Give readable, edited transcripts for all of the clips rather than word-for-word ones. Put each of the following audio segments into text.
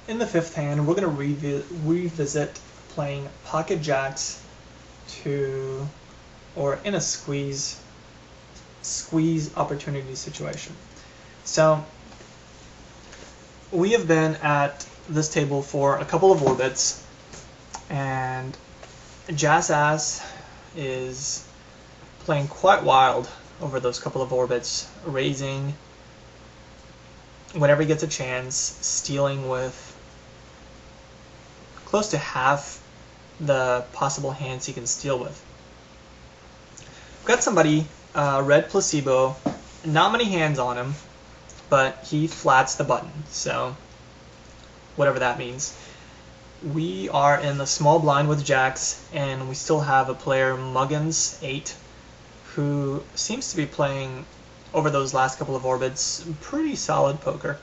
in the fifth hand, we're going to revisit playing pocket jacks to, or in a squeeze opportunity situation. So we have been at this table for a couple of orbits, and Jazz Ass is playing quite wild over those couple of orbits, raising whenever he gets a chance, stealing with close to half the possible hands he can steal with. We've got somebody, red placebo, not many hands on him, but he flats the button, so whatever that means. We are in the small blind with jacks, and we still have a player, Muggins 8, who seems to be playing over those last couple of orbits pretty solid poker,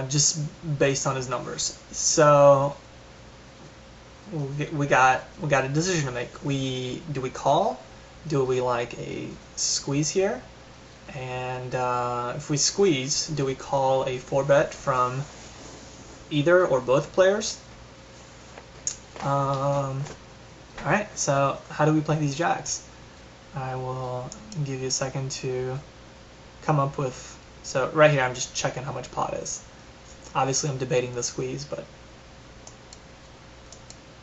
just based on his numbers. So we got a decision to make. Do we call? Do we like a squeeze here? And if we squeeze, do we call a 4-bet from either or both players? Alright, so how do we play these jacks? I will give you a second to come up with... So right here I'm just checking how much pot is. Obviously I'm debating the squeeze, but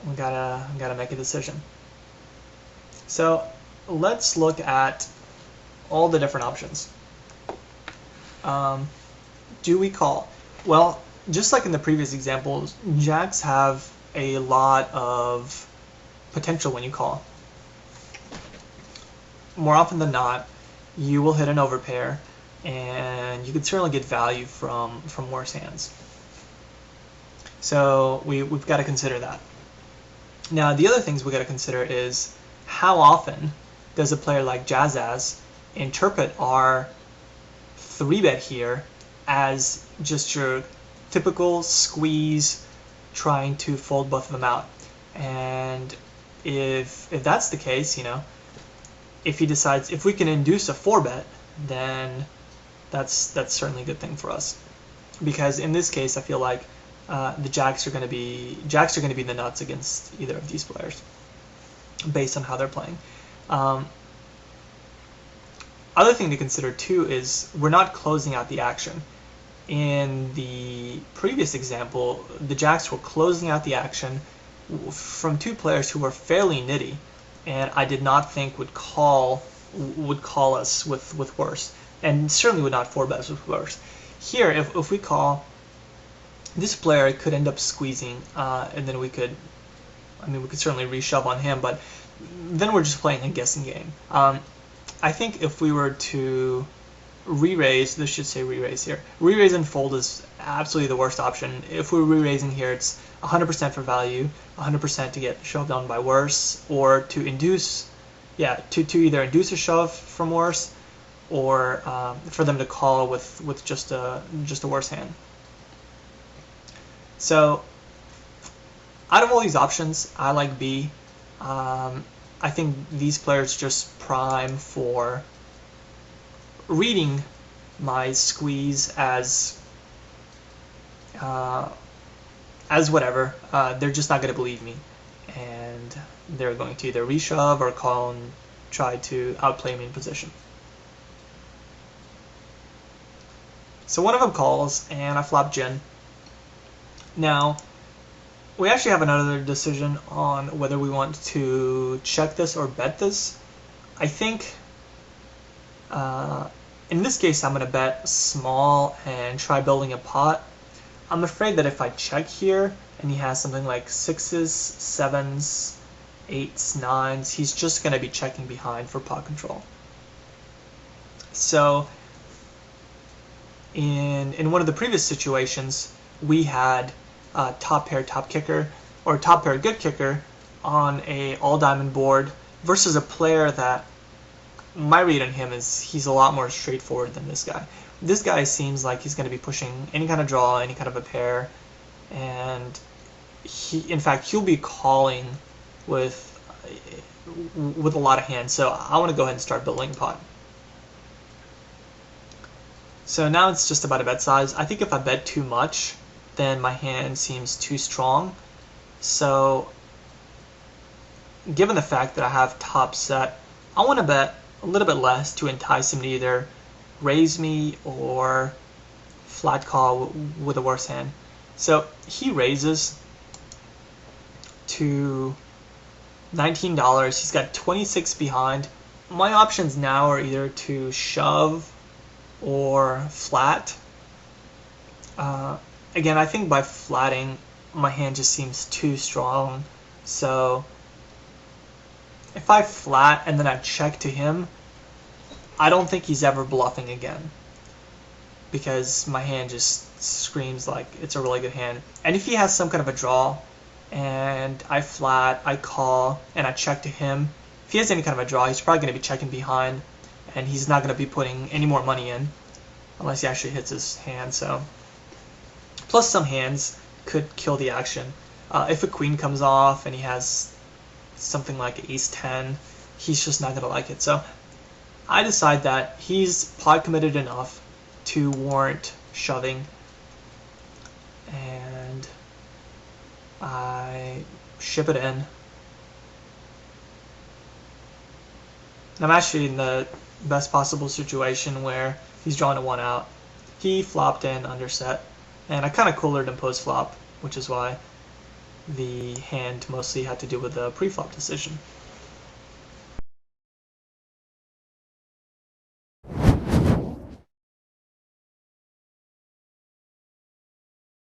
we gotta make a decision. So let's look at all the different options. Do we call? Well, just like in the previous examples, jacks have a lot of potential when you call. More often than not, you will hit an overpair, and you can certainly get value from worse hands. So we've got to consider that. Now, the other things we got to consider is how often does a player like Jazz interpret our 3-bet here as just your typical squeeze, trying to fold both of them out. And if that's the case, if he decides, if we can induce a 4-bet, then that's certainly a good thing for us, because in this case I feel like the jacks are going to be the nuts against either of these players based on how they're playing. Other thing to consider too is we're not closing out the action. In the previous example, the jacks were closing out the action from two players who were fairly nitty, and I did not think would call us with worse, and certainly would not 4-bet us with worse. Here, if we call, this player could end up squeezing, and then we could certainly reshove on him, but then we're just playing a guessing game. I think if we were to re-raise, this should say re-raise here. Re-raise and fold is absolutely the worst option. If we're re-raising here, it's 100% for value, 100% to get shoved on by worse, or to induce, to either induce a shove from worse, or for them to call with just a worse hand. So out of all these options, I like B. I think these players just prime for reading my squeeze as whatever. They're just not going to believe me, and they're going to either reshove or call and try to outplay me in position. So one of them calls, and I flop gin. Now, we actually have another decision on whether we want to check this or bet this. I think in this case I'm going to bet small and try building a pot. I'm afraid that if I check here and he has something like 6s, 7s, 8s, 9s, he's just going to be checking behind for pot control. So in one of the previous situations, we had top pair top kicker, or top pair good kicker on a all diamond board versus a player that my read on him is he's a lot more straightforward than this guy. This guy seems like he's going to be pushing any kind of draw, any kind of a pair, and in fact he'll be calling with a lot of hands. So I want to go ahead and start building a pot. So now it's just about a bet size. I think if I bet too much, then my hand seems too strong. So given the fact that I have top set, I want to bet a little bit less to entice him to either raise me or flat call with a worse hand. So he raises to $19. He's got 26 behind. My options now are either to shove or flat. Again, I think by flatting, my hand just seems too strong. So if I flat and then I check to him, I don't think he's ever bluffing again, because my hand just screams like it's a really good hand. And if he has some kind of a draw and I flat, I call, and I check to him, if he has any kind of a draw, he's probably going to be checking behind, and he's not going to be putting any more money in unless he actually hits his hand. So plus some hands could kill the action. If a queen comes off and he has something like ace 10, he's just not going to like it. So I decide that he's pot committed enough to warrant shoving, and I ship it in. And I'm actually in the best possible situation where he's drawing a 1 out. He flopped in underset, and I kind of coolered him post flop, which is why the hand mostly had to do with the pre-flop decision.